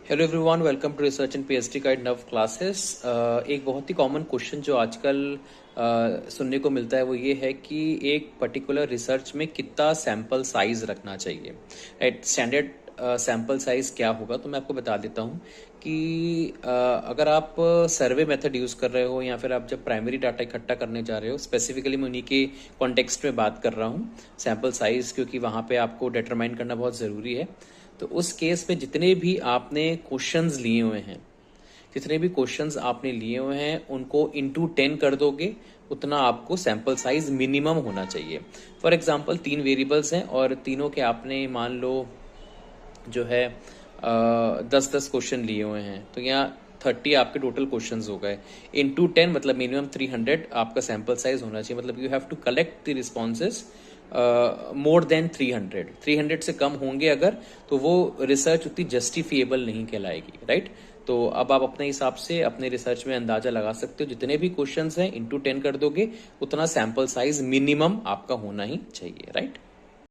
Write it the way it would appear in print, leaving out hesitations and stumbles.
Hello everyone, welcome to research and PhD guide Nav classes. एक बहुत ही common question जो आजकल सुनने को मिलता है वो ये है कि एक पर्टिकुलर रिसर्च में कितना सैंपल साइज रखना चाहिए। राइट, स्टैंडर्ड सैंपल साइज क्या होगा, तो मैं आपको बता देता हूँ कि अगर आप सर्वे मेथड यूज़ कर रहे हो या फिर आप जब प्राइमरी डाटा इकट्ठा करने जा रहे हो, स्पेसिफिकली मैं उन्हीं के कॉन्टेक्स्ट में बात कर रहा हूँ सैंपल साइज, क्योंकि वहाँ पे आपको डिटरमाइन करना बहुत ज़रूरी है। तो उस केस में जितने भी आपने क्वेश्चंस लिए हुए हैं, जितने भी क्वेश्चंस आपने लिए हुए हैं उनको इंटू 10 कर दोगे, उतना आपको सैंपल साइज मिनिमम होना चाहिए। फॉर एग्जांपल 3 वेरिएबल्स हैं और तीनों के आपने मान लो जो है 10-10 क्वेश्चन लिए हुए हैं, तो यहाँ 30 आपके टोटल क्वेश्चंस हो गए। इंटू 10 मतलब मिनिमम 300 आपका सैंपल साइज होना चाहिए। मतलब you have to collect the responses more than 300 से कम होंगे अगर, तो वो रिसर्च उतनी जस्टिफिएबल नहीं कहलाएगी। राइट, तो अब आप अपने हिसाब से अपने रिसर्च में अंदाजा लगा सकते हो, जितने भी क्वेश्चंस हैं इंटू 10 कर दोगे, उतना सैंपल साइज मिनिमम आपका होना ही चाहिए। राइट।